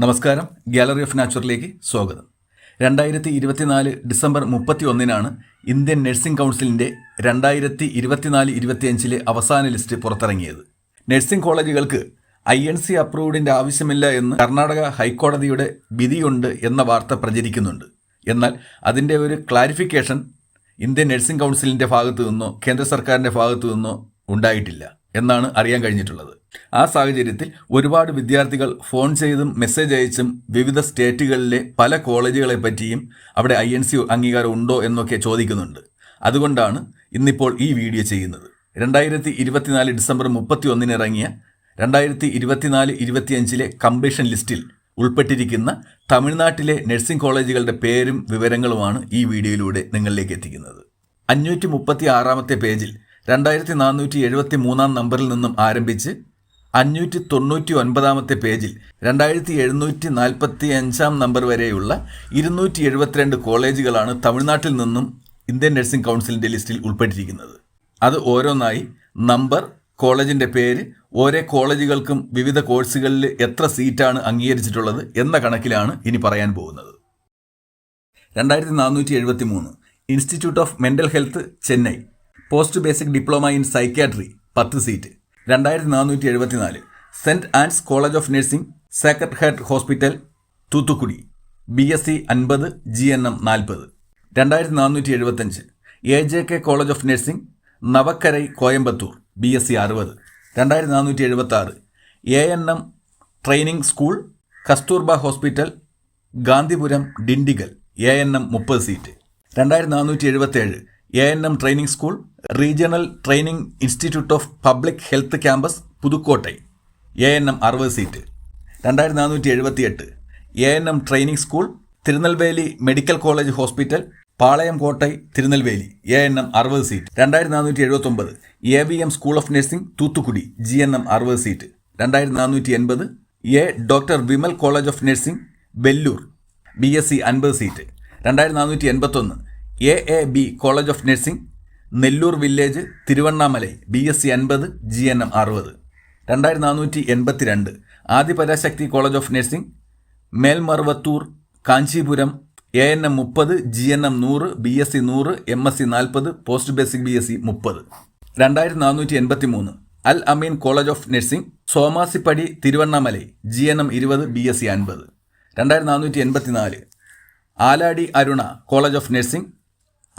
നമസ്കാരം. Gallery of നാച്ചുറലിലേക്ക് സ്വാഗതം. 2024 December 31 Indian nursing കൗൺസിലിൻ്റെ 2024-25 അവസാന ലിസ്റ്റ് പുറത്തിറങ്ങിയത്. നഴ്സിംഗ് കോളേജുകൾക്ക് INC അപ്രൂവ്ഡിൻ്റെ ആവശ്യമില്ല എന്ന് കർണാടക ഹൈക്കോടതിയുടെ വിധിയുണ്ട് എന്ന വാർത്ത പ്രചരിക്കുന്നുണ്ട്. എന്നാൽ അതിൻ്റെ ഒരു ക്ലാരിഫിക്കേഷൻ ഇന്ത്യൻ നഴ്സിംഗ് കൗൺസിലിൻ്റെ ഭാഗത്തു നിന്നോ കേന്ദ്ര സർക്കാരിൻ്റെ ഭാഗത്തു നിന്നോ ഉണ്ടായിട്ടില്ല എന്നാണ് അറിയാൻ കഴിഞ്ഞിട്ടുള്ളത്. ആ സാഹചര്യത്തിൽ ഒരുപാട് വിദ്യാർത്ഥികൾ ഫോൺ ചെയ്തും മെസ്സേജ് അയച്ചും വിവിധ സ്റ്റേറ്റുകളിലെ പല കോളേജുകളെ പറ്റിയും അവിടെ INC അംഗീകാരം ഉണ്ടോ എന്നൊക്കെ ചോദിക്കുന്നുണ്ട്. അതുകൊണ്ടാണ് ഇന്നിപ്പോൾ ഈ വീഡിയോ ചെയ്യുന്നത്. 2024 ഡിസംബർ 31 ഇറങ്ങിയ 2024-25 കംപ്ലീഷൻ ലിസ്റ്റിൽ ഉൾപ്പെട്ടിരിക്കുന്ന തമിഴ്നാട്ടിലെ നഴ്സിംഗ് കോളേജുകളുടെ പേരും വിവരങ്ങളുമാണ് ഈ വീഡിയോയിലൂടെ നിങ്ങളിലേക്ക് എത്തിക്കുന്നത്. 536 പേജിൽ 2473 നമ്പറിൽ നിന്നും ആരംഭിച്ച് 599 പേജിൽ 2745 നമ്പർ വരെയുള്ള 272 കോളേജുകളാണ് തമിഴ്നാട്ടിൽ നിന്നും ഇന്ത്യൻ നഴ്സിംഗ് കൗൺസിലിൻ്റെ ലിസ്റ്റിൽ ഉൾപ്പെട്ടിരിക്കുന്നത്. അത് ഓരോന്നായി നമ്പർ, കോളേജിൻ്റെ പേര്, ഓരോ കോളേജുകൾക്കും വിവിധ കോഴ്സുകളിൽ എത്ര സീറ്റാണ് അംഗീകരിച്ചിട്ടുള്ളത് എന്ന കണക്കിലാണ് ഇനി പറയാൻ പോകുന്നത്. 2473 institute of mental health Chennai, post basic diploma in psychiatry 10 seat. 2474 saint Anne's college of nursing, sacred heart hospital, Thoothukudi, BSc 50, GNM 40. 2475 AJK college of nursing, Navakkarai, Coimbatore, BSc 60. 2476 ANM training school, Kasturba hospital, Gandhipuram, Dindigul, ANM 30 seat. 2477 ANM training school, regional training institute of public health campus, Pudukkottai, ANM 60 seat. 2478 ANM training school, Tirunelveli medical college hospital, Palayam Kottai, Tirunelveli, ANM 60 seat. 2479 AVM school of nursing, Thoothukudi, GNM 60 seat. 2480 doctor Vimal college of nursing, Vellore, BSc 50 seat. 2481 AAB college of nursing, Nellore village, Tiruvannamalai, BSc 50, GNM 60. 2482 Adiparasakthi college of nursing, Melmaruvathur, Kanchipuram, ANM 30, GNM 100, BSc 100, MSc 40, post basic BSc 30. 2483 Al Ameen college of nursing, Somasipadi, Tiruvannamalai, GNM 20, BSc 50. 2484 Aladi Aruna college of nursing,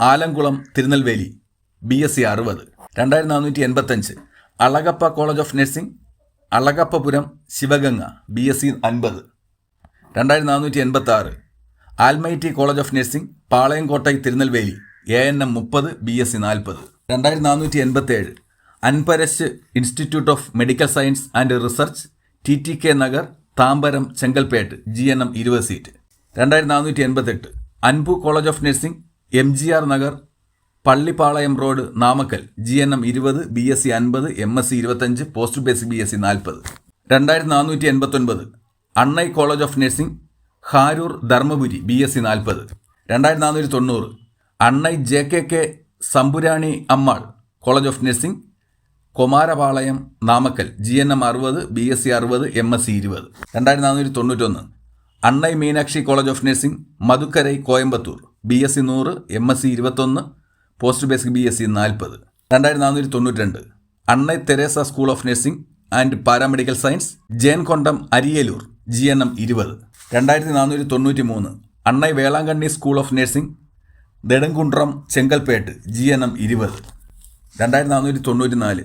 Alangulam, Tirunelveli, BSc 60. 2485 Alagappa college of nursing, Alagappapuram, Sivaganga, BSc 50. 2486 almighty college of nursing, Palayamkottai, Tirunelveli, ANM 30, BSc 40. 2487 Anbarasu institute of medical science and research, TTK Nagar, Tambaram, Chengalpattu, GNM 20 seat. 2488 Anbu college of nursing, MGR Nagar, Pallipalayam road, Namakkal, GNM 20, BSc 50, MSc 25, post basic BSc 40. 2489 Annai college of nursing, Harur, Dharmapuri, BSc 40. 2490 Annai JKK Sampurani Ammal college of nursing, Komarapalayam, Namakkal, GNM 60, BSc 60, MSc 20. 2491 Annai Meenakshi college of nursing, Madukkarai, Coimbatore, BSc 100, MSc 21, post basic BSc 40. 2492 Annai Teresa school of nursing and paramedical science, Jayankondam, Ariyalur, GNM 20. 2493 Annai Velankanni school of nursing, Nedungundram, Chengalpattu, GNM 20. 2494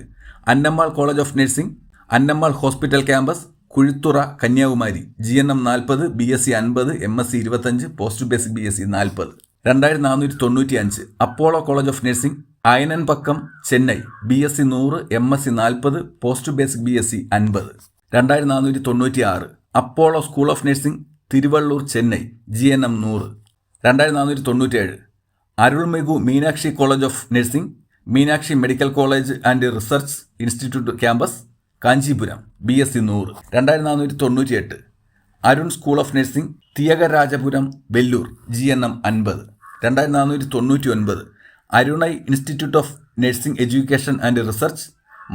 Annammal college of nursing, Annammal hospital campus, Kuzhithurai, Kanyakumari, GNM 40, BSc 50, MSc 25, post basic BSc 40. 2495 Apollo college of nursing, Ayanambakkam, Chennai, BSc 100, MSc 40, post basic BSc 50. 2496 Apollo school of nursing, Tiruvallur, Chennai, GNM 100. 2497 Arulmigu Meenakshi college of nursing, Meenakshi medical college and research institute campus, Kanchipuram, BSc 100. 2498 Arun school of nursing, Thiyagarajapuram, Vellore, GNM 50. 2499 Arunai institute of nursing education and research,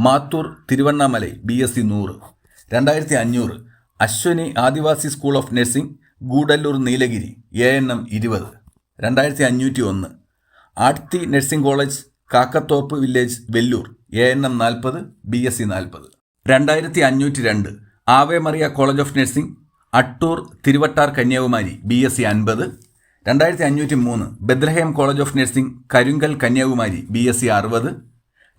Mathur, Tiruvannamalai, BSc 100. 2500 Ashwini Adivasi school of nursing Gudalur Nilgiri ANM 20, 2501. Aarthi nursing college Kakkathoppu village Vellore ANM 40, BSc 40. 2502. Ave Maria college of nursing Attoor Thiruvattar Kanyakumari BSc 50. 2503. Bethlehem college of nursing Karungal Kanyakumari BSc 60.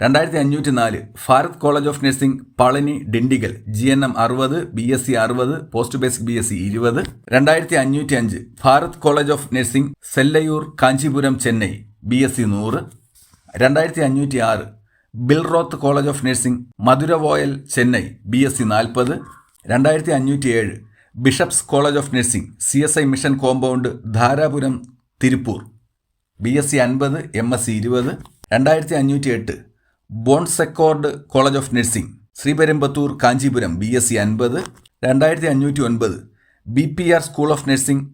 2504. Bharat college of nursing Palani Dindigul GNM 60, BSc 60, post basic BSc 20. 2505. Bharat college of nursing Selaiyur Kanchipuram Chennai BSc 100. 2506. Billroth college of nursing Maduravoyal Chennai BSc 40. 2507. Bishop's college of nursing CSI mission compound Dharapuram Tiruppur BSc 50, MSc 20. 2508. Bon Secours college of nursing Sriperumbudur Kanchipuram BSc 50. 2509. BPR school of nursing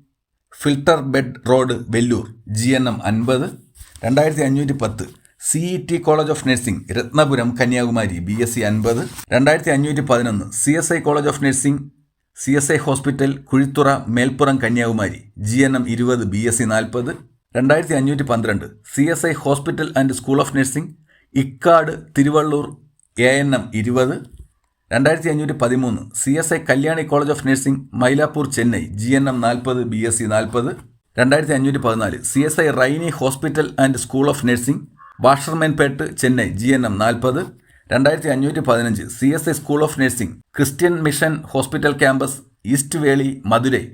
filter bed road Vellore GNM 50. 2510. CET college of nursing Rathnapuram Kanyakumari BSc 50. 2511. CSI college of nursing CSI hospital Kuzhithurai Melpuram Kanyakumari GNM 20, BSc 40. 2512. CSI hospital and school of nursing ഇക്കാട് Tiruvallur ANM 20. 2513. CSI Kalyani college of nursing Mylapore Chennai GNM 40, BSc 40. 2514. CSI Rainy hospital and school of nursing Washermanpet Chennai GNM 40. 2515. CSI school of nursing Christian mission hospital campus east Veli Madurai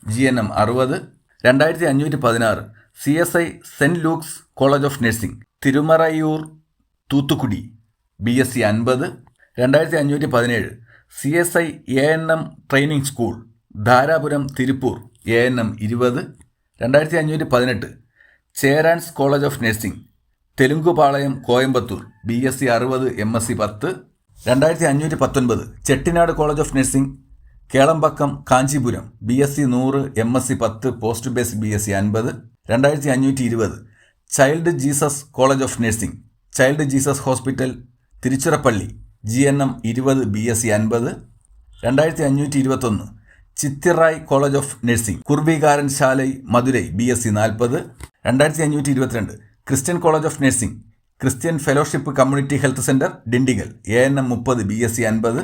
GNM 60. 2516. CSI Saint Luke's college of nursing Thirumaraiyur Thoothukudi BSc 50. 2517. CSI ANM training school Dharapuram Tiruppur ANM 20. 2518. Cherraan's college of nursing Telungupalayam Coimbatore BSc 60, MSc 10. 2519. Chettinad college of nursing Kelambakkam Kanchipuram BSc 100, MSc 10, post basic BSc 50. 2520. Child Jesus college of nursing child Jesus hospital Tiruchirappalli GNM 20, BSc 50. 2521. Chithirai college of nursing Kuruvikaran Salai Madurai BSc 40. 2522. Christian college of nursing Christian fellowship community health centre Dindigul ANM 30, BSc 50.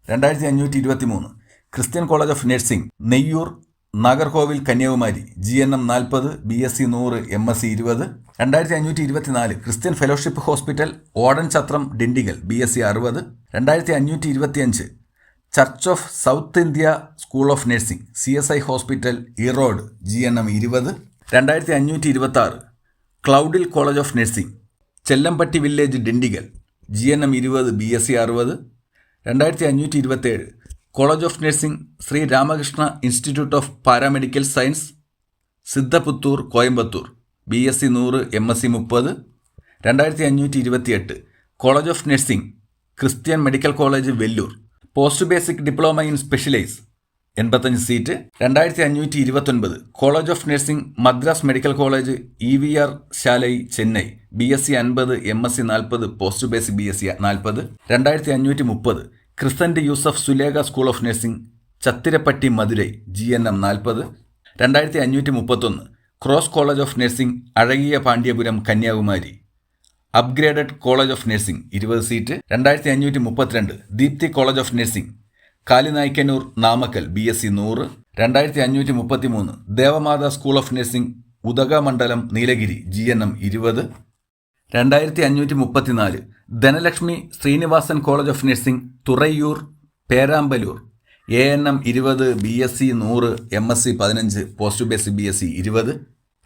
2523. Christian college of nursing Neyyoor Nagercoil Kanyakumari GNM 40, BSc 100, MSc 20. 2524. Christian fellowship hospital Oddanchatram Dindigul BSc 60. 2525. Church of South India school of nursing CSI hospital Erode GNM 20. 2526. ക്ലൗഡിൽ college of nursing Chellampatti village Dindigul GNM 20, BSc 60. 2527. College of nursing Sri Ramakrishna institute of paramedical science Sidhapudur Coimbatore BSc 100, MSc 30. 2528. College of nursing Christian medical college Vellore post basic diploma in specialise 85 seat. 2529. College of nursing Madras medical college EVR Salai Chennai BSc 50, MSc 40, post basic BSc 40. 2530. Crescent Yusuf Sulekha school of nursing Chathirapatti Madurai GNM 40. 2531. Cross college of nursing അഴകിയ Pandiyapuram Kanyakumari upgraded college of nursing 20 seat. 2532. Deepthi college of nursing Kalinaickanur Namakkal BSc 100. 2533. Devamatha school of nursing Udhagamandalam Nilgiri GNM 20. 2534. Dhanalakshmi Srinivasan college of nursing Thuraiyur Perambalur ANM 20, BSc 100, MSc 15, post basic BSc 20.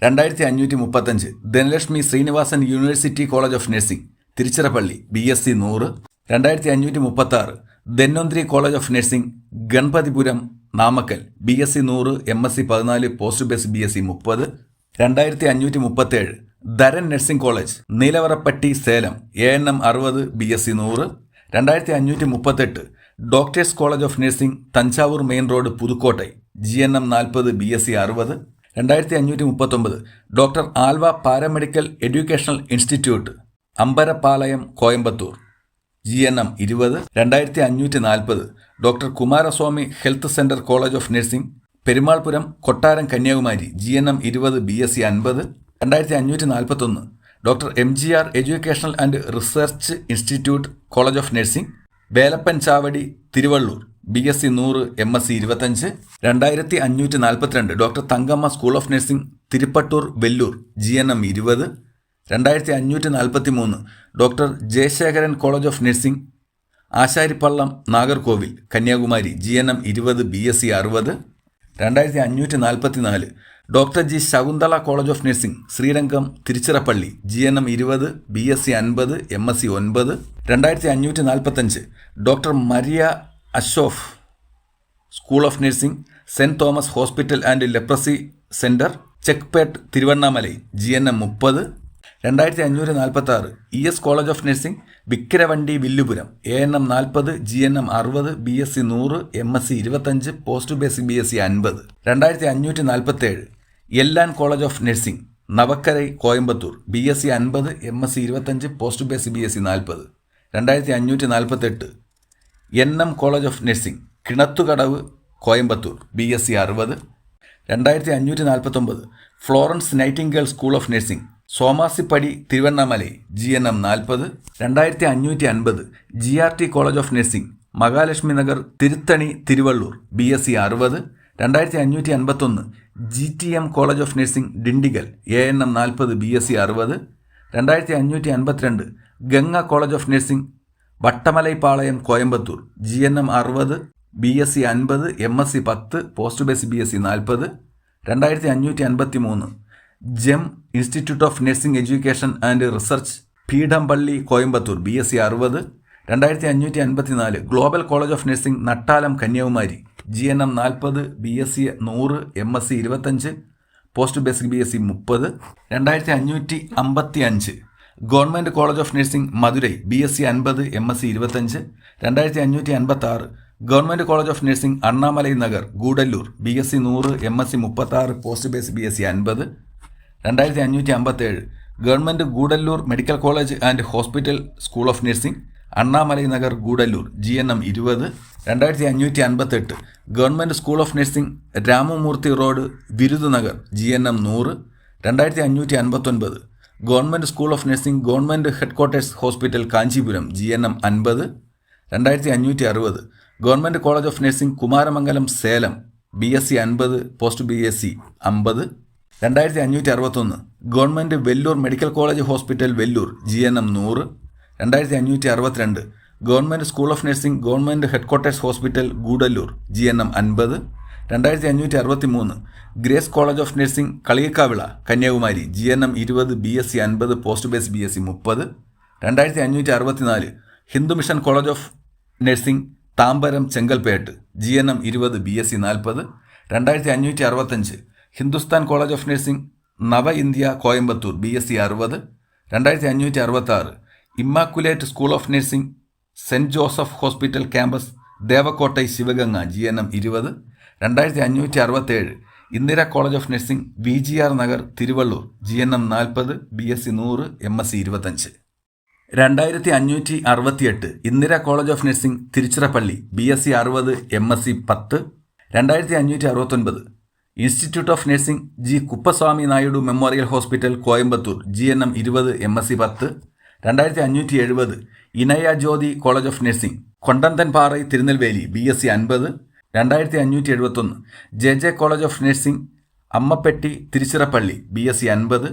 2535. Dhanalakshmi Srinivasan university college of nursing Tiruchirappalli BSc 100. 2536. Dhanvantri college of nursing Ganapathipuram Namakkal BSc 100, MSc 14, post basic BSc 30. 2537. Dharan nursing college Neelavarapatti Salem ANM 60, BSc 100. 2538. Doctors college of nursing Thanjavur main road Pudukkottai GNM 40, BSc 60. 2539. Doctor Alva paramedical educational institute Ambarampalayam Coimbatore GNM 20, 2540 doctor Kumaraswamy health centre college of nursing, Perumalpuram, Kottaram, Kanyakumari, GNM 20 BSc 50, 2541 doctor MGR educational and research institute college of nursing, Velappan Chavadi, Tiruvallur, BSc 100 MSc 25, 2542 doctor Thangamma school of nursing, Tirupattur, Vellore, GNM 20, 2543 doctor Jayasekaran college of nursing, Asaripallam, Nagercoil, Kanyakumari, GNM 20 BSc 60, 2544 doctor G Sakunthala college of nursing, Srirangam, Tiruchirappalli, GNM 20 BSc 50 MSc 9, 2545 doctor Maria Aschoff school of nursing, cent Thomas hospital and leprosy centre, Chetpet, Tiruvannamalai, GNM 30, 2546 ES college of nursing, Vikravandi, Villupuram, ANM 40 GNM 60 BSc 100 MSc 25 post basic BSc 50, 2547 Ellen college of nursing, Navakkarai, Coimbatore, BSc 50 MSc 25 post basic BSc 40, 2548 NM college of nursing, Kinathukadavu, Coimbatore, BSc 60, 2549 Florence Nightingale school of nursing, Somasipadi, Tiruvannamalai, GNM 40, 2550 GRT college of nursing, Mahalakshmi Nagar, Tiruttani, Tiruvallur, BSc 60, 2551 GTM college of nursing, Dindigul, ANM 40 BSc 60, 2552 Ganga college of nursing, Vattamalaipalayam, Coimbatore, GNM 60 BSc 50 MSc 10 post basic BSc 40, 2553 gem institute of nursing education and research, Peedampalli, Coimbatore, BSc 60, 2554 global college of nursing, Nattalam, Kanyakumari, GNM 40 BSc 100 MSc 25 post basic BSc 30, 2555 government college of nursing, Madurai, BSc 50 MSc 25, 2556 government college of nursing, Annamalai Nagar, Gudalur, BSc 100 MSc 36 post basic BSc 50, 2557 government Gudalur medical college and hospital school of nursing, Annamalai Nagar, Gudalur, GNM 20, 2558 government school of nursing, Ramamurthy road, Virudhunagar, GNM 100, 2559 government school of nursing, government headquarters hospital, Kanchipuram, GNM 50, 2560 government college of nursing, Kumaramangalam, Salem, BSc 50 post BSc 50, 2561 government Vellore medical college hospital, Vellore, GNM 100, 2562 government school of nursing, government headquarters hospital, Gudalur, GNM 50, 2563 grace college of nursing, Kaliyakkavilai, Kanyakumari, GNM 20 BSc 50 post base BSc 30, 2564 Hindu mission college of nursing, Tambaram, Chengalpattu, GNM 20 BSc 40, 2565 Hindustan college of nursing, Nava India, Coimbatore, BSc 60, 2566 immaculate school of nursing, Saint Joseph hospital campus, Devakottai, Sivaganga, GNM 20, 2567 Indira college of nursing, VGR Nagar, Tiruvallur, GNM 40 BSc 100 MSc 25, 2568 Indira college of nursing, Tiruchirappalli, BSc 60 MSc 10, 2569 institute of nursing, G Kuppuswamy Naidu memorial hospital, Coimbatore, GNM 20 MSc 10, 2570 Inaya Jyothi college of nursing, Kondanthanparai, Tirunelveli, BSc 50, 2571 JJ college of nursing, Ammapatti, Tiruchirappalli, BSc 50,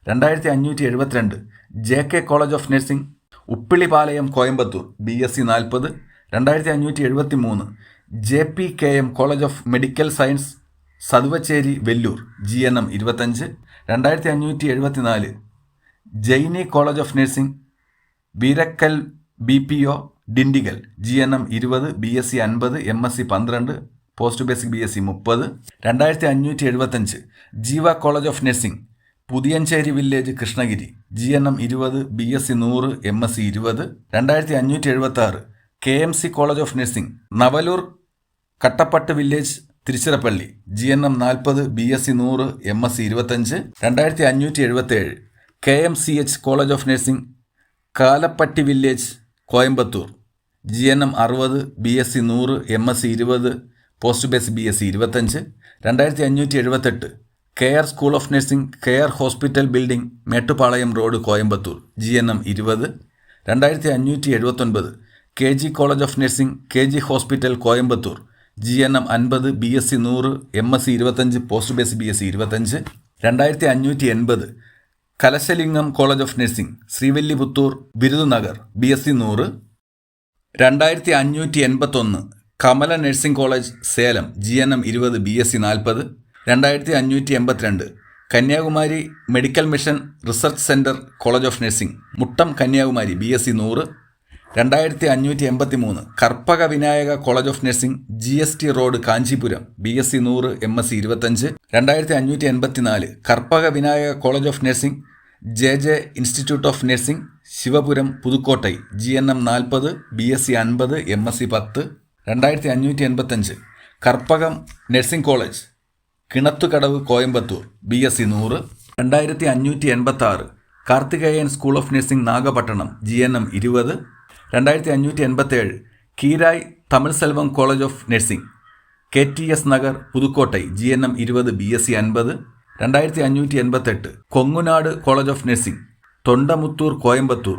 2572 JK college of nursing, Uppilipalayam, Coimbatore, BSc 40, 2573 JPKM college of medical science, Sathuvachari, Vellore, GNM 25, 2574 Jaini college of nursing, Veerakkal, BPO, Dindigul, GNM 20 BSc 50 MSc 12 post basic BSc 30, 2575 Jeeva college of nursing, Puthiyancheri village, Krishnagiri, GNM 20 BSc 100 MSc 20, 2576 KMC college of nursing, Navalur, Kattapattu village, Tiruchirappalli, GNM 40 BSc 100 MSc 25, 2577 KMCH college of nursing, Kalapatti village, Coimbatore GNM 60, BSc 100, MSc 20, post basic BSc 25. 2578 KR school of nursing, KR hospital building, Mettupalayam road, Coimbatore GNM 20. 2579 KG college of nursing, KG hospital, Coimbatore GNM 50, BSc 100, MSc 25, post basic BSc 25. 2580 Kalasalingam college of nursing, Srivilliputhur, Virudhunagar, BSc 100. 2581 Kamala nursing college, Salem GNM 20, BSc 40. 2582 Kanyakumari medical mission research centre college of nursing, Muttom, Kanyakumari BSc 100. 2583 Karpaga Vinayaga college of nursing, GST road, Kanchipuram BSc 100, MSc 25. 2584 Karpaga Vinayaga college of nursing, JJ institute of nursing, Sivapuram, Pudukkottai GNM 40, BSc 50, MSc 10. 2585 Karpagam nursing college, Kinathukadavu, Coimbatore BSc 100. 2586 Karthikeyan school of nursing, Nagapattinam GNM 20. 2587 Keerai Tamil Selvam college of nursing, KTS Nagar, Pudukkottai GNM 20, BSc 50. 2588 Kongunadu college of nursing, Thondamuthur, Coimbatore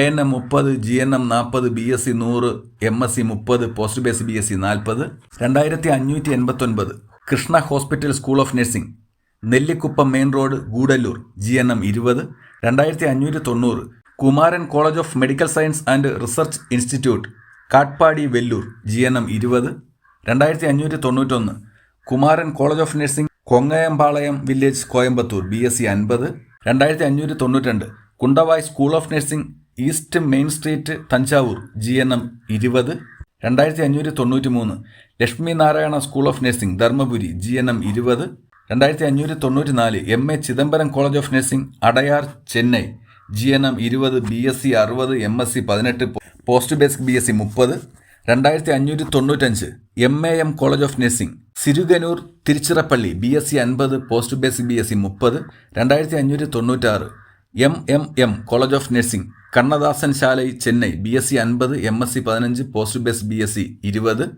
ANM 30, GNM 40, BSc 100, MSc 30, post basic BSc 40. 2589 Krishna hospital school of nursing, Nellikuppam main road, Gudalur GNM 20. 2590 Kumaran college of medical science and research institute, Katpadi, Vellore GNM 20. 2591 Kumaran college of nursing, Kongayampalayam village, Coimbatore BSc 50. 2592 Kundavai school of nursing, east main street, Thanjavur GNM 20. 2593 Lakshmi Narayana school of nursing, Dharmapuri GNM 20. 2594 MA Chidambaram college of nursing, Adyar, Chennai GNM 20, BSc 60, MSc 18, post basic BSc 30. 2595 MAM college of nursing, Siruganur, Tiruchirappalli BSc 50, post basic BSc 30. 2596 MMM college of nursing, Kannadasan Salai, Chennai BSc 50, MSc 15, post basic BSc 20.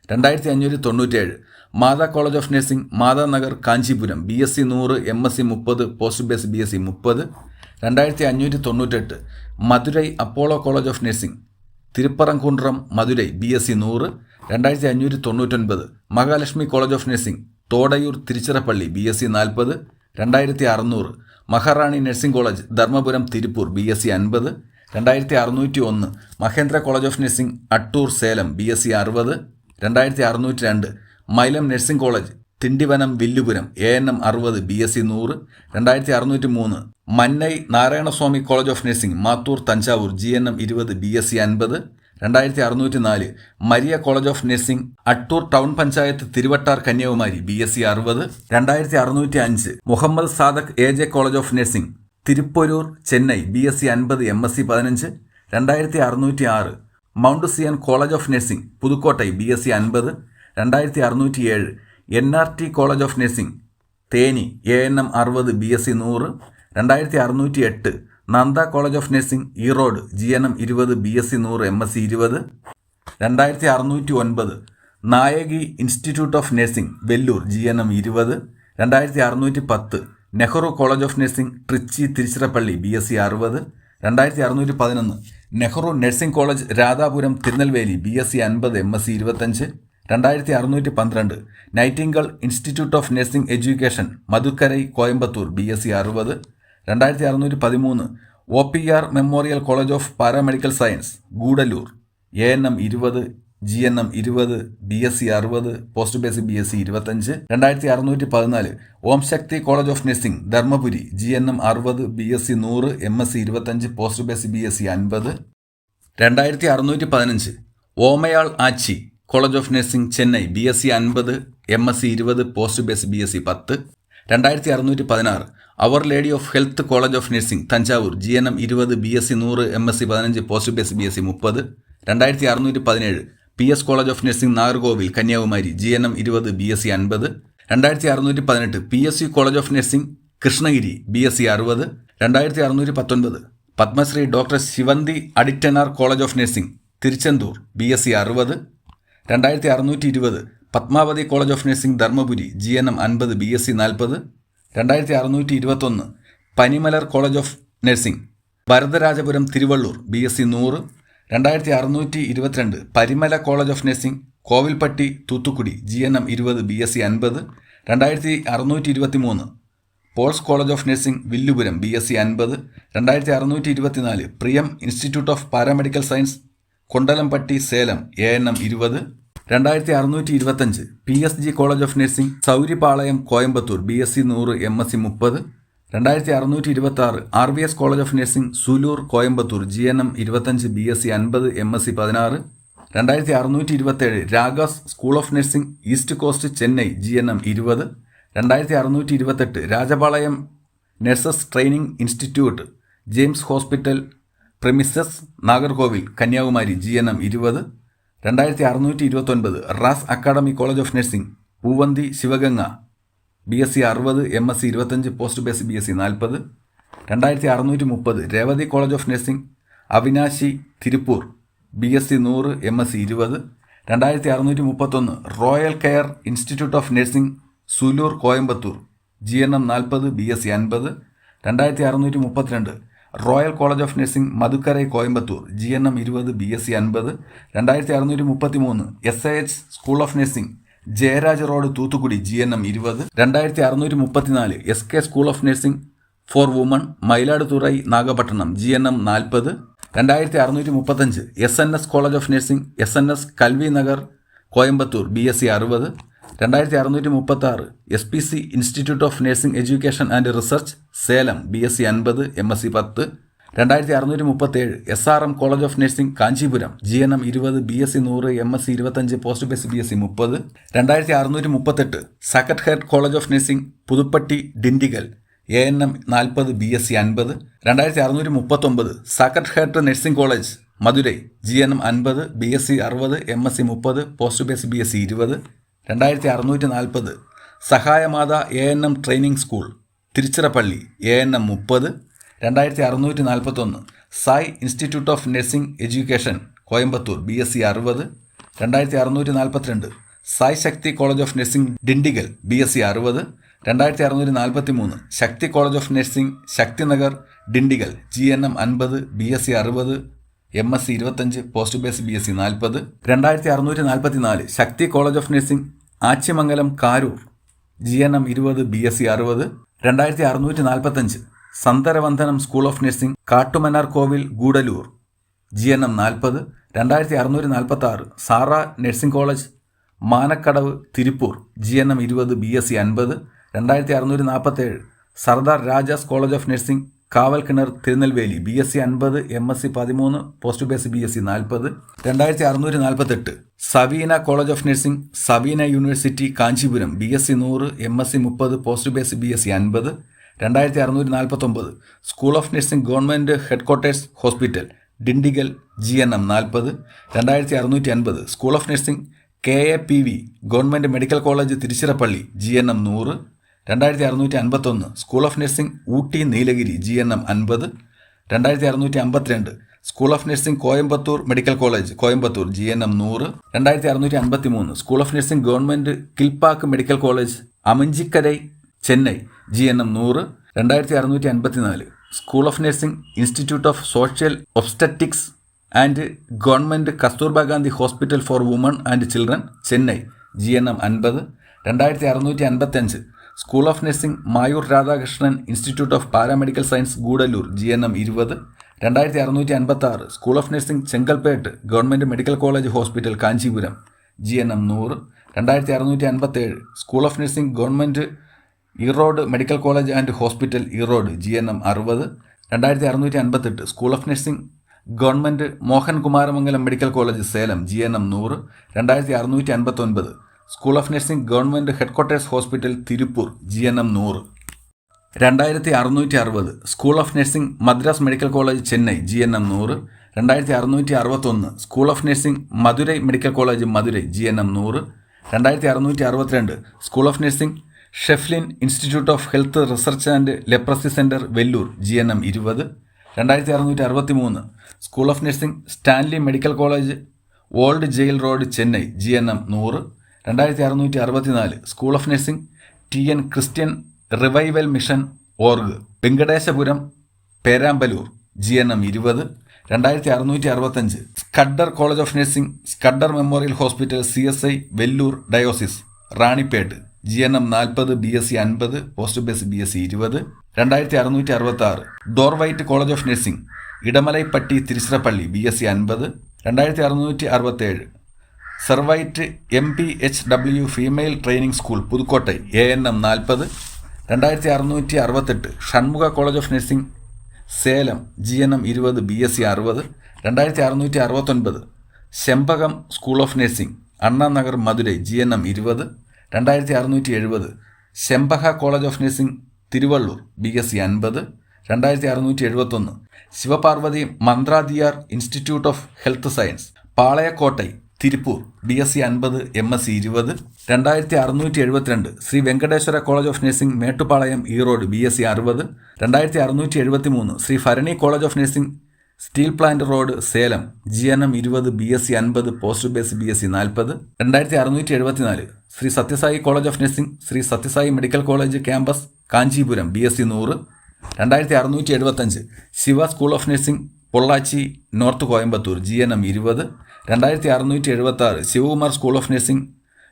2597 Matha college of nursing, Mathanagar, Kanchipuram BSc 100, MSc 30, post basic BSc 30. 2598 Madurai Apollo college of nursing, Thiruparankundram, Madurai BSc 100. 2599 Mahalakshmi college of nursing, Thodaiyur, Tiruchirappalli BSc 40. 2600 Maharani nursing college, Dharmapuram, Tiruppur BSc 50. 2601 Mahendra college of nursing, Attur, Salem BSc 60. 2602 Mailam nursing college, Tindivanam, Villupuram ANM 60, BSc 100. 2603 Mannai Narayanaswamy college of nursing, Mathur, Thanjavur GNM 20, BSc 50. 2604 Maria college of nursing, Attur town panchayat, Thiruvattar, Kanyakumari BSc 60. 2605 Mohamed Sathak AJ college of nursing, Thiruporur, Chennai BSc 50, MSc 15. 2606 mount Zion college of nursing, Pudukkottai BSc 50. 2607 NRT college of nursing, Theni ANM 60, BSc 100. 2608 Nandha college of nursing, Erode GNM 20, BSc 100, MSc 20. 2609 Nayaki institute of nursing, Vellore GNM 20. 2610 Nehru college of nursing, Trichy, Tiruchirappalli BSc 60. 2611 Nehru nursing college, Radhapuram, Tirunelveli BSc 50, MSc 25. 2612 Nightingale institute of nursing education, Madukkarai, Coimbatore BSc 60. 2613 OPR memorial college of paramedical science, Gudalur ANM 20, GNM 20, BSc 60, post basic BSc 25. 2614 Om Sakthi college of nursing, Dharmapuri GNM 60, BSc 100, MSc 25, post basic BSc 50. 2615 Omayal Achi college of nursing, Chennai BSc 50, MSc 20, post basic BSc 10. 2616 our lady of health college of nursing, Thanjavur GNM 20, BSc 100, MSc 15, post basic BSc 30. 2617 PS college of nursing, Nagercoil, Kanyakumari GNM 20, BSc 50. 2618 PSU college of nursing, Krishnagiri BSc 60. 2619 Padmashri doctor Sivanthi Aditanar college of nursing Tiruchendur BSc 60. 2620 Padmavathi college of nursing Dharmapuri GNM 50 BSc 40. 2621 Panimalar college of nursing Bharatharajapuram Tiruvallur BSc 100. 2622 Parimala college of nursing Kovilpatti Thoothukudi GNM 20 BSc 50. 2623 Paul's college of nursing Villupuram BSc 50. 2624 Priyam institute of paramedical science Kondalampatti Salem ANM 20. 2625 PSG college of nursing Sowripalayam Coimbatore BSc 100 MSc 30. 2626 RVS college of nursing Sulur Coimbatore GNM 25 BSc 50 MSc 16. 2627 Ragas school of nursing east coast Chennai GNM 20. 2628 Rajapalayam nurses training institute James hospital premises Nagercoil Kanyakumari GNM 20. 2629 Ras academy college of nursing Poovanthi Sivaganga BSc 60 MSc 25 post basic BSc 40. 2630 Revathi college of nursing Avinashi Tiruppur BSc 100 MSc 20. 2631 royal care institute of nursing Sulur Coimbatore GNM 40 BSc 50. 2632 royal college of nursing Madukkarai Coimbatore GNM 20 BSc 50. 2633 SIH school of nursing Jayaraj road Thoothukudi GNM 20. 2634 SK school of nursing for women Mayiladuthurai Nagapattinam GNM 40. 2635 SNS college of nursing SNS Kalvi Nagar Coimbatore BSc 60. 2636 SPC institute of nursing education and research Salem BSc 50 MSc 10. 2637 SRM college of nursing Kanchipuram GNM 20 BSc 100 MSc 25 post basic BSc 30. 2638 sacred heart college of nursing Puduppatti Dindigul ANM 40 BSc 50. 2639 sacred heart nursing college Madurai GNM 50 BSc 60 MSc 30 post basic BSc 20. 2640 Sahayamatha ANM training school Tiruchirappalli ANM 30. 2641 Sai institute of nursing education Coimbatore BSc 60. 2642 Sai Sakthi college of nursing Dindigul BSc 60. 2643 Sakthi college of nursing Sakthinagar Dindigul GNM 50 BSc 60 MSc 25 post basic BSc 40. 2644 Sakthi college of nursing Achimangalam Karur GNM 20 BSc 60. 2645 Santharavandanam school of nursing Kattumannar Kovil Gudalur GNM 40. 2646 Sara nursing college Manakkadavu Tiruppur GNM 20 BSc 50. 2647 Sardar Rajas college of nursing Kaval Kinar Tirunelveli BSc 50 MSc 13 post basic BSc 40. 2648 Saveetha college of nursing Saveetha university Kanchipuram BSc 100 MSc 30 post basic BSc 50. 2649 school of nursing government headquarters hospital Dindigul GNM 40. 2650 school of nursing KAPV government medical college Tiruchirappalli GNM 100. 2651 school of nursing Ooty Nilgiri GNM 50. 2652 school of nursing Coimbatore medical college Coimbatore GNM 100. 2653 school of nursing government Kilpauk medical college Aminjikarai Chennai GNM 100. 2654 school of nursing institute of social obstetrics and government Kasturba Gandhi hospital for woman and children Chennai GNM 50. 2655 school of nursing Mayur Radhakrishnan institute of paramedical science Gudalur GNM 20. 2656 school of nursing Chengalpattu government medical college hospital Kanchipuram GNM 100. 2657 school of nursing government Erode medical college and hospital Erode GNM 60. 2658 school of nursing government Mohan Kumaramangalam medical college Salem GNM 100. 2659 school of nursing government headquarters hospital Tiruppur GNM 100. 2660 school of nursing Madras medical college Chennai GNM 100. 2661 school of nursing Madurai medical college Madurai GNM 100. 2662 school of nursing Schieffelin institute of health research and leprosy centre Vellore GNM 20. 2663 school of nursing Stanley medical college old jail road Chennai GNM 100. 2664 school of nursing TN Christian revival mission org Venkatesapuram Perambalur GNM 20. 2665 Scudder college of nursing Scudder memorial hospital CSI Vellore diocese Ranipet GNM 40 BSc 50 post basic BSc 20. 2666 ഡോർവൈറ്റ് college of nursing Edamalaipatti Tiruchirappalli BSc 50. 2667 Servite MPHW female training school Pudukkottai ANM 40. 2668 Shanmugha college of nursing Salem GNM 20 BSc 60. 2669 Shenbagam school of nursing Annanagar Madurai GNM 20. 2670 Shenbaga college of nursing Tiruvallur BSc 50. 2671 Sivaparvathi Mandradiar institute of health science Palayakottai Tiruppur BSc 50 MSc 20. 2672 Sri Venkateswara college of nursing Mettupalayam Erode BSc 60. 2673 Sri Bharani college of nursing steel plant road Salem GNM 20 BSc 50 post basic BSc 40. 2674 Sri Sathyasai college of nursing Sri Sathyasai medical college campus Kanchipuram BSc 100. 2675 Siva school of nursing Pollachi north Coimbatore GNM 20. 2676 Sivakumar school of nursing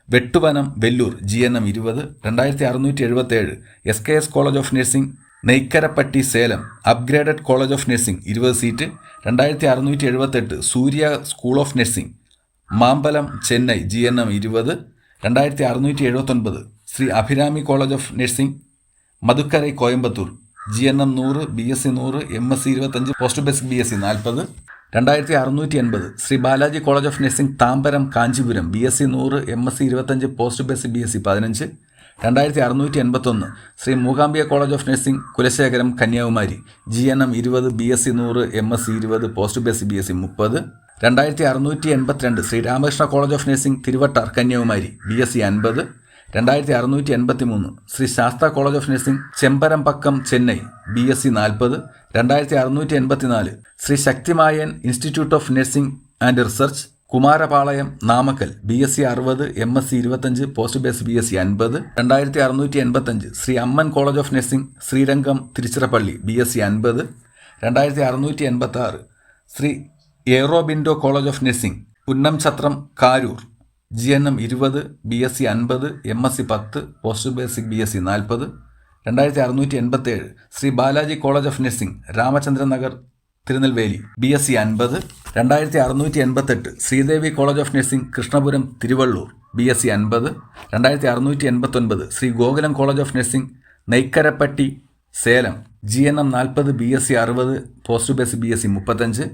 Vettuvanam Vellore GNM 20. 2677 SKS college of nursing Neikkarapatti Salem upgraded college of nursing 20 seat. 2678 Surya school of nursing Mambalam Chennai GNM 20. 2679 Sri Abirami college of nursing Madukkarai Coimbatore GNM 100 BSc 100 MSc 25 post basic BSc 40. 2680 Sri Balaji college of nursing Tambaram Kanchipuram BSc 100 MSc 25 post basic BSc 15. 2681 Sri Mookambika college of nursing Kulasekharam Kanyakumari GNM 20 BSc 100 MSc 20 post basic BSc 30. 2682 Sri Ramakrishna college of nursing Thiruvattar Kanyakumari BSc 50. 2683 Shri Sastha college of nursing Chembarambakkam Chennai BSc 40. 2684 Sri Sakthimayan institute of nursing and research Kumarapalayam Namakkal BSc 60 MSc 25 post basic BSc 50. 2685 Sri Amman college of nursing Srirangam Tiruchirappalli BSc 50. 2686 Sri Aurobindo college of nursing Punnamchatram Karur GNM 20 BSc 50 MSc 10 post basic BSc 40. 2687 Sri Balaji college of nursing Ramachandran Nagar Tirunelveli BSc 50. 2688 Sridevi college of nursing Krishnapuram Tiruvallur BSc 50. 2689 Sri Gokulam college of nursing Neikkarapatti Salem GNM 40 BSc 60 post basic BSc 35.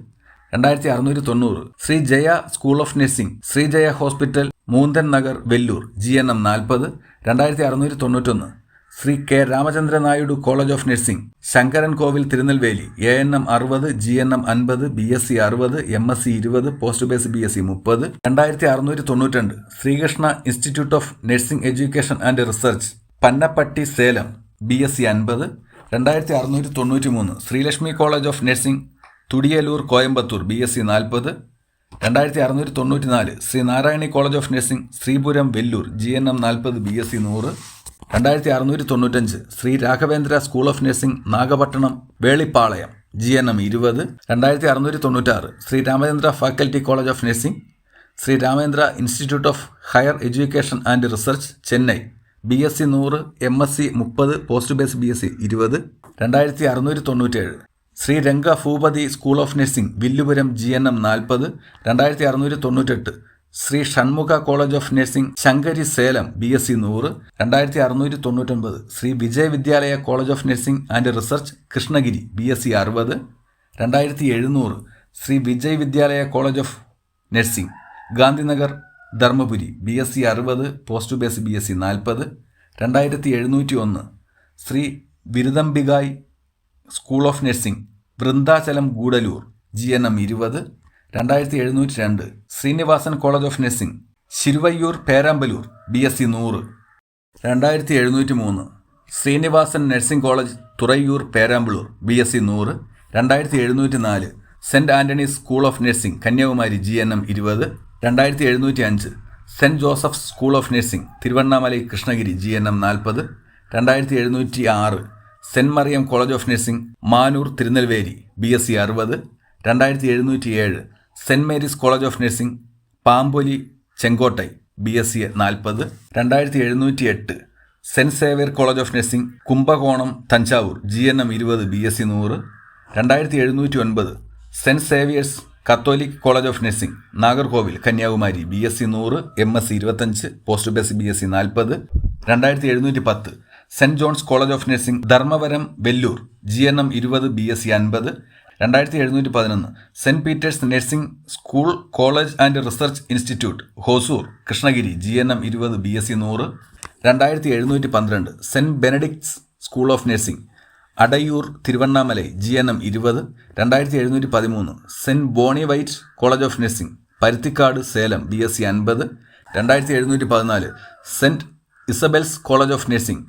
2690 Sri Jaya school of nursing Srijaya hospital Moonthan Nagar Vellore GNM 40. 2691 Sri K Ramachandran Naidu college of nursing Sankaran Kovil Tirunelveli ANM 60 GNM 50 BSc 60 MSc 20 post basic BSc 30. 2692 Srikrishna institute of nursing education and research Pannapatti Salem BSc 50. 2693 Sreelakshmi college of nursing Thudiyalur Coimbatore BSc 40. 2694 Sri Narayani college of nursing Sripuram Vellore GNM 40 BSc 100. 2695 Sri Raghavendra school of nursing Nagapattinam Velipalayam GNM 20. 2696 Sri Ramachandra faculty college of nursing Sri Ramachandra institute of higher education and research Chennai BSc 100 MSc 30 post basic BSc 20. 2697 Sri Ranga Boopathi school of nursing Villupuram GNM 40. 2698 Sri Shanmugha college of nursing Shankari Salem BSc 100. 2699 Shri Vijay Vidyalaya college of nursing and research Krishnagiri BSc 60. 2700 Shri Vijay Vidyalaya college of nursing Gandhinagar Dharmapuri BSc 60 post basic BSc 40. 2701 Shri Birudambikai school of nursing Vriddhachalam Cuddalore GNM 20. 2702 Srinivasan college of nursing Siruvayur Perambalur BSc 100. 2703 Srinivasan nursing college Thuraiyur Perambalur BSc 100. 2704 Saint Anthony's school of nursing Kanyakumari GNM 20. 2705 Saint Joseph school of nursing Tiruvannamalai Krishnagiri GNM 40. 2706 Saint Mariam college of nursing Manur Tirunelveli BSc 60. 2707 Saint Mary's college of nursing Pampoli Sengottai BSc 40. 2708 Saint Xavier college of nursing Kumbakonam Thanjavur GNM 20 BSc 100. 2709 Saint Xavier's Catholic college of nursing Nagercoil Kanyakumari BSc 100 MSc 25 post basic BSc 40. 2710 Saint John's college of nursing Dharmavaram Vellore GNM 20 BSc 50. 2711 cent Peter's nursing school college and research institute Hosur Krishnagiri GNM 20 BSc 100. 2712 Saint Benedict's school of nursing Adayur Tiruvannamalai GNM 20. 2713 Saint Bonnie White college of nursing Paruthikadu Salem BSc 50. 2714 Saint Isabel's college of nursing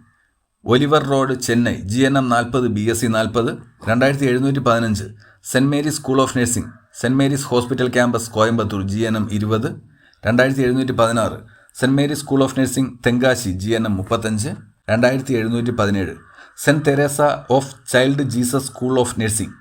Oliver road Chennai GNM 40 BSc 40. 2715 Saint Mary's school of nursing Saint Mary's hospital campus Coimbatore GNM 20. 2716 Saint Mary's school of nursing Tenkasi GNM 35. 2717 cent Teresa of child Jesus school of nursing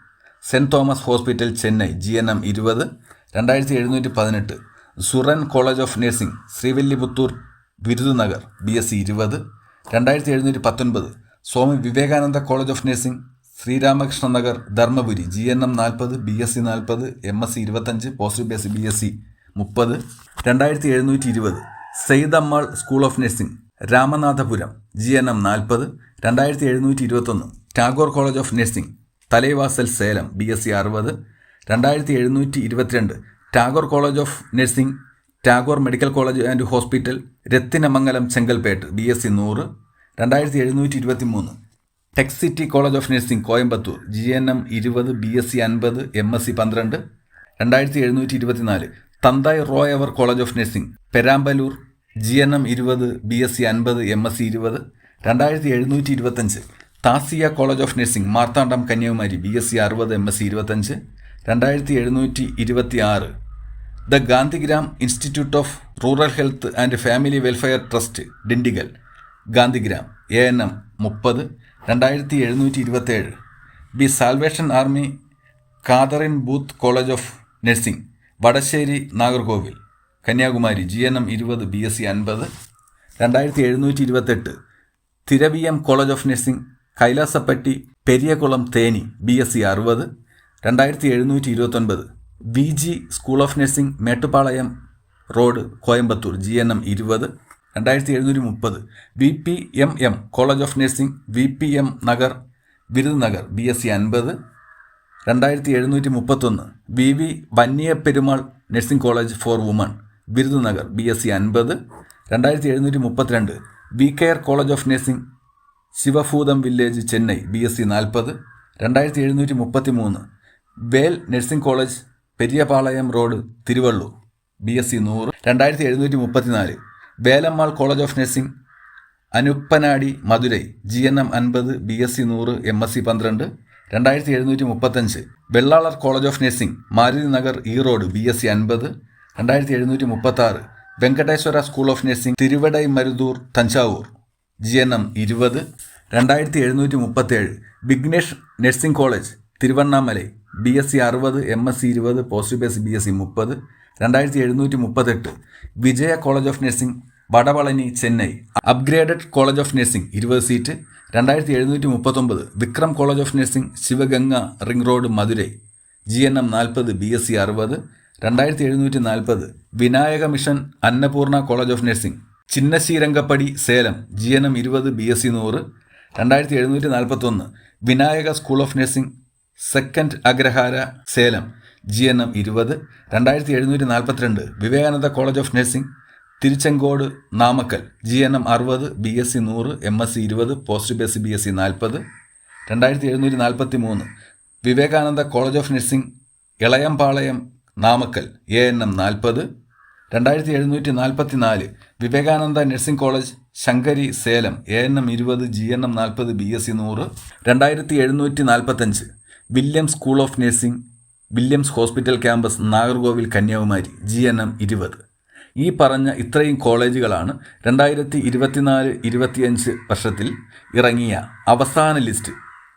Saint Thomas hospital Chennai GNM 20. 2718 Suran college of nursing Srivilliputhur Virudhunagar BSc 20. 2719 Swami Vivekananda college of nursing Sriramakrishna Nagar Dharmapuri GNM 40 BSc 40 MSc 25 post basic BSc 30. 2720 Syed Ammal school of nursing Ramanathapuram GNM 40. 2721 Tagore college of nursing Thalaivasal Salem BSc 60. 2722 Tagore college of nursing Tagore medical college and hospital രത്തിനമംഗലം Chengalpattu BSc 100. 2723 tech city college of nursing Coimbatore GNM 20 BSc 50 MSc 12. 2724 Thanthai Roever college of nursing Perambalur GNM 20 BSc 50 MSc 20. 2725 Thasia college of nursing Marthandam Kanyakumari BSc 60 MSc 25. 2726 the Gandhigram institute of rural health and family welfare trust Dindigul Gandhigram ANM 30. 2727 B Salvation Army Catherine Booth college of nursing Vadasery Nagercoil Kanyakumari GNM 20 BSc 50. 2728 Thiraviam college of nursing Kailasapatti Periyakulam Theni BSc 60. 2729 VG school of nursing Mettupalayam road Coimbatore GNM 20. 2730 VPMM college of nursing VPM Nagar Virudhunagar BSc 50. 2731 VV Vanniaperumal nursing college for women Virudhunagar BSc 50. 2732 VKR college of nursing Sivabootham village Chennai BSc 40. 2733 Vel nursing college Periyapalayam road Tiruvallur BSc 100. 2734 Velammal college of nursing Anuppanadi Madurai GNM 50 BSc 100 MSc 12. 2735 Vellalar college of nursing Maruthi Nagar Erode BSc 50. 2736 Venkateswara school of nursing Thiruvidaimarudur Thanjavur GNM 20. 2737 Vignesh nursing college Tiruvannamalai BSc 60 MSc 20 post basic BSc 30. 2738 Vijaya college of nursing Vadapalani Chennai upgraded college of nursing 20 seat. 2739 Vikram college of nursing Sivaganga ring road Madurai GNM 40 BSc 60. 2740 Vinayaka mission Annapoorana college of nursing ചിന്നശീരംഗപ്പടി Salem GNM 20 BSc 100. 2741 Vinayaka school of nursing second Agrahara Salem GNM 20. 2742 Vivekananda college of nursing Tiruchengode Namakkal GNM 60 BSc 100 MSc 20 post basic BSc 40. 2743 Vivekananda college of nursing Elayampalayam Namakkal ANM 40. 2744 Vivekananda nursing college Sankari Salem ANM 20 GNM 40 BSc 100. 2745 Williams school of nursing, Williams hospital campus, Nagercoil, Kanyakumari, GNM 20. ഈ പറഞ്ഞ ഇത്രയും കോളേജുകളാണ് 2024-25 വർഷത്തിൽ ഇറങ്ങിയ അവസാന list.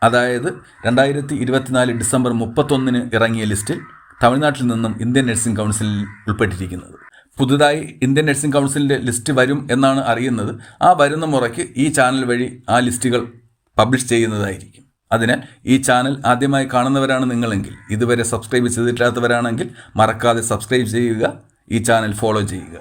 അതായത് 2024 December 31 ഇറങ്ങിയ ലിസ്റ്റിൽ തമിഴ്നാട്ടിൽ നിന്നും ഇന്ത്യൻ നഴ്സിംഗ് കൗൺസിലിൽ ഉൾപ്പെട്ടിരിക്കുന്നത്. പുതുതായി ഇന്ത്യൻ നഴ്സിംഗ് കൗൺസിലിൻ്റെ ലിസ്റ്റ് വരും എന്നാണ് അറിയുന്നത്. ആ വരുന്ന മുറയ്ക്ക് ഈ ചാനൽ വഴി ആ ലിസ്റ്റുകൾ പബ്ലിഷ് ചെയ്യുന്നതായിരിക്കും. അതിനാൽ ഈ ചാനൽ ആദ്യമായി കാണുന്നവരാണ് നിങ്ങളെങ്കിൽ, ഇതുവരെ സബ്സ്ക്രൈബ് ചെയ്തിട്ടില്ലാത്തവരാണെങ്കിൽ മറക്കാതെ സബ്സ്ക്രൈബ് ചെയ്യുക, ഈ ചാനൽ ഫോളോ ചെയ്യുക.